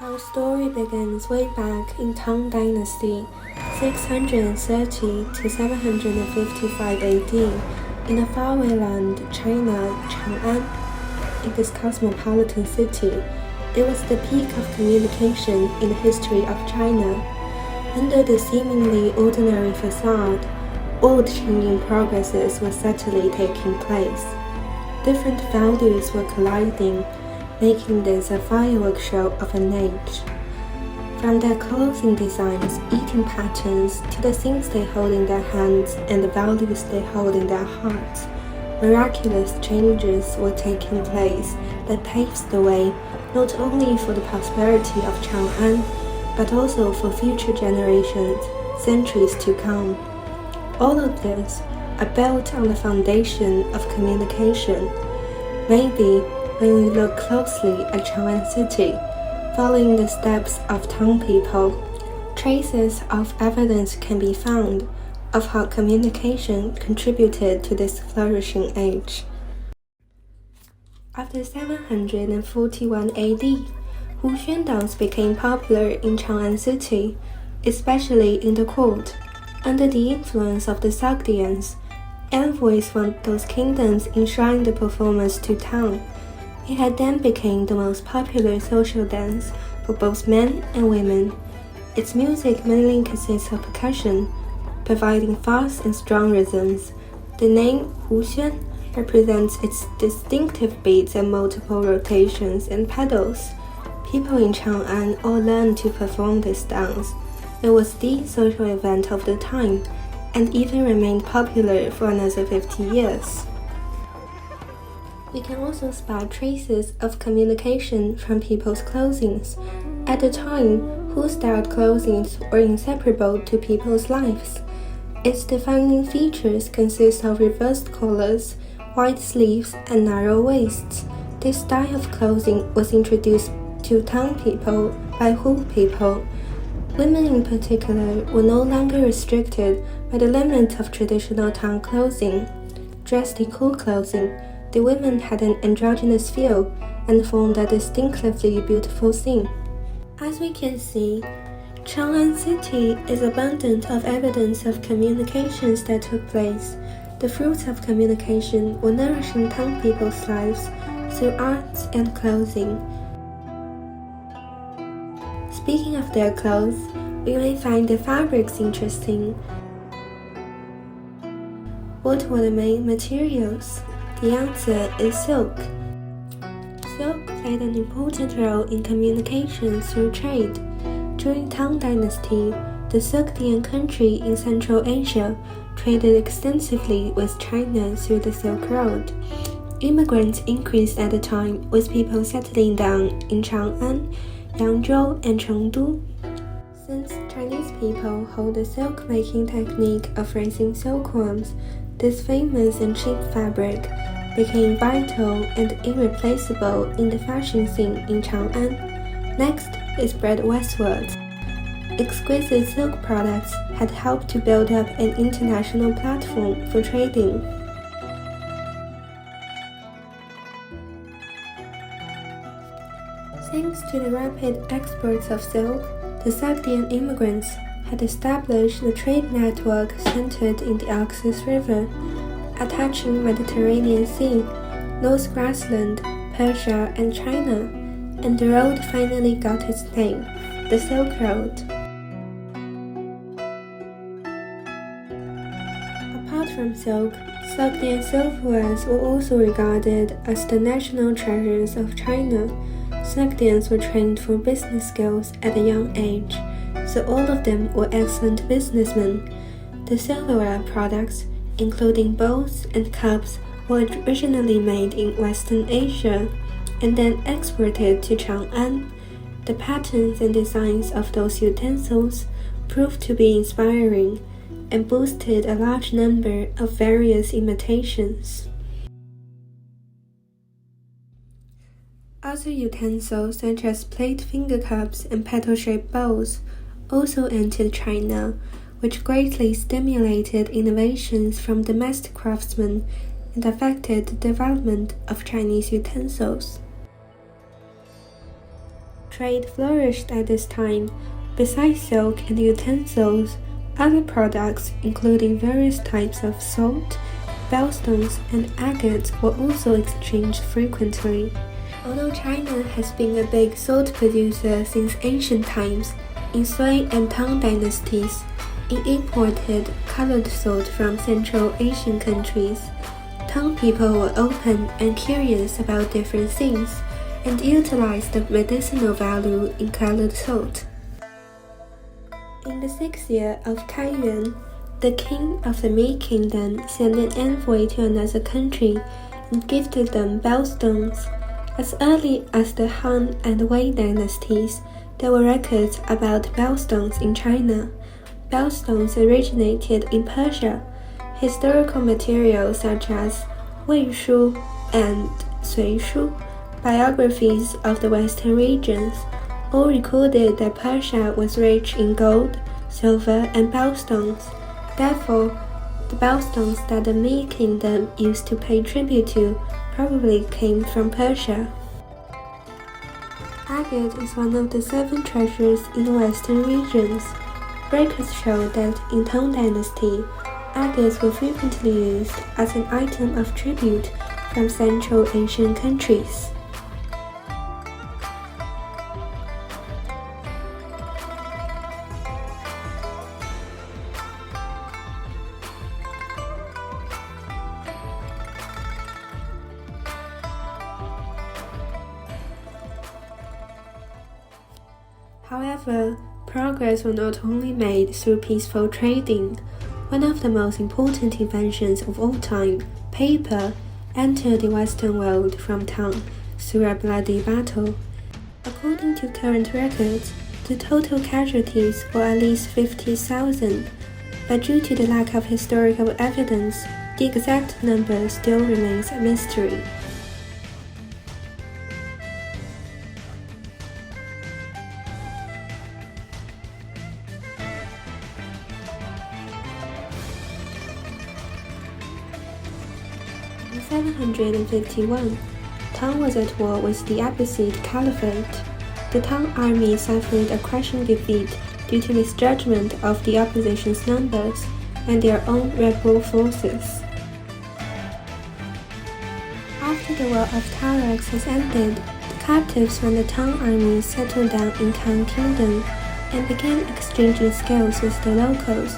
Our story begins way back in Tang Dynasty, 630 to 755 AD, in the faraway land China, Chang'an. In this cosmopolitan city, it was the peak of communication in the history of China. Under the seemingly ordinary facade, world-changing progresses were subtly taking place. Different values were colliding, making this a firework show of an age. From their clothing designs, eating patterns, to the things they hold in their hands and the values they hold in their hearts, miraculous changes were taking place that paves the way not only for the prosperity of Chang'an, but also for future generations, centuries to come. All of this are built on the foundation of communication. Maybe when we look closely at Chang'an City, following the steps of Tang people, traces of evidence can be found of how communication contributed to this flourishing age. After 741 AD, Wuxuan dance became popular in Chang'an City, especially in the court. Under the influence of the Sogdians, envoys from those kingdoms enshrined the performance to town. It had then become the most popular social dance for both men and women. Its music mainly consists of percussion, providing fast and strong rhythms. The name Wuxuan represents its distinctive beats and multiple rotations and pedals. People in Chang'an all learned to perform this dance. It was the social event of the time, and even remained popular for another 50 years. We can also spot traces of communication from people's clothing. At the time, who-styled clothing were inseparable to people's lives. Its defining features consist of reversed collars, wide sleeves, and narrow waists. This style of clothing was introduced to Tang people by Hu people. Women in particular were no longer restricted by the limit of traditional Tang clothing. Dressed in cool clothing, the women had an androgynous feel and formed a distinctively beautiful thing. As we can see, Chang'an City is abundant of evidence of communications that took place. The fruits of communication were nourishing Tang people's lives through arts and clothing. Speaking of their clothes, we may find the fabrics interesting. What were the main materials? The answer is silk. Silk played an important role in communication through trade. During Tang Dynasty, the Sogdian country in Central Asia traded extensively with China through the Silk Road. Immigrants increased at the time, with people settling down in Chang'an, Yangzhou, and Chengdu. Since Chinese people hold the silk-making technique of raising silkworms, this famous and cheap fabric became vital and irreplaceable in the fashion scene in Chang'an. Next is spread westwards. Exquisite silk products had helped to build up an international platform for trading. Thanks to the rapid exports of silk, the Sogdian immigrants had established a trade network centered in the Oxus River, attaching Mediterranean Sea, North Grassland, Persia, and China, and the road finally got its name, the Silk Road. Apart from silk, Sogdian silkwares were also regarded as the national treasures of China. Sogdians were trained for business skills at a young age, so all of them were excellent businessmen. The silverware products, including bowls and cups, were originally made in Western Asia and then exported to Chang'an. The patterns and designs of those utensils proved to be inspiring and boosted a large number of various imitations. Other utensils such as plate finger cups and petal-shaped bowls also entered China, which greatly stimulated innovations from domestic craftsmen and affected the development of Chinese utensils. Trade flourished at this time. Besides silk and utensils, other products, including various types of salt, bellstones, and agates, were also exchanged frequently. Although China has been a big salt producer since ancient times, in Sui and Tang dynasties, it imported colored salt from Central Asian countries. Tang people were open and curious about different things, and utilized the medicinal value in colored salt. In the 6th year of Taiyuan, the king of the Mei Kingdom sent an envoy to another country and gifted them bellstones. As early as the Han and Wei dynasties, there were records about bellstones in China. Bellstones originated in Persia. Historical materials such as Wei Shu and Sui Shu, biographies of the western regions, all recorded that Persia was rich in gold, silver, and bellstones. Therefore, the bellstones that the Mei Kingdom used to pay tribute to probably came from Persia. Agate is one of the 7 treasures in the western regions. Records show that in Tang Dynasty, agates were frequently used as an item of tribute from Central Asian countries. However, progress was not only made through peaceful trading. One of the most important inventions of all time, paper, entered the Western world from Tang through a bloody battle. According to current records, the total casualties were at least 50,000, but due to the lack of historical evidence, the exact number still remains a mystery. In 751, Tang was at war with the Abbasid Caliphate. The Tang army suffered a crushing defeat due to misjudgment of the opposition's numbers and their own rebel forces. After the War of Tarex has ended, the captives from the Tang army settled down in Tang Kingdom and began exchanging skills with the locals.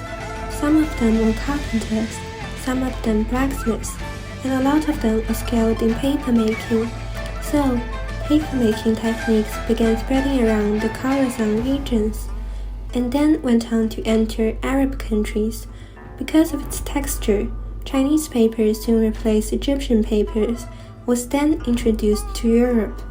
Some of them were carpenters, some of them blacksmiths, and a lot of them were skilled in paper making. So, paper-making techniques began spreading around the Khorasan regions, and then went on to enter Arab countries. Because of its texture, Chinese paper soon replaced Egyptian papers, was then introduced to Europe.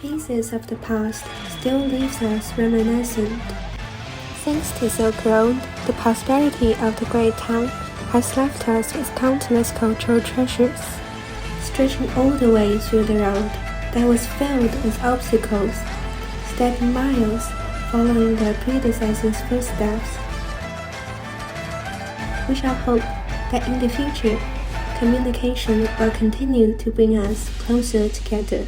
Pieces of the past still leaves us reminiscent. Thanks to Silk Road, the prosperity of the Great Tang has left us with countless cultural treasures. Stretching all the way through the road that was filled with obstacles, stepping miles, following their predecessors' footsteps. We shall hope that in the future, communication will continue to bring us closer together.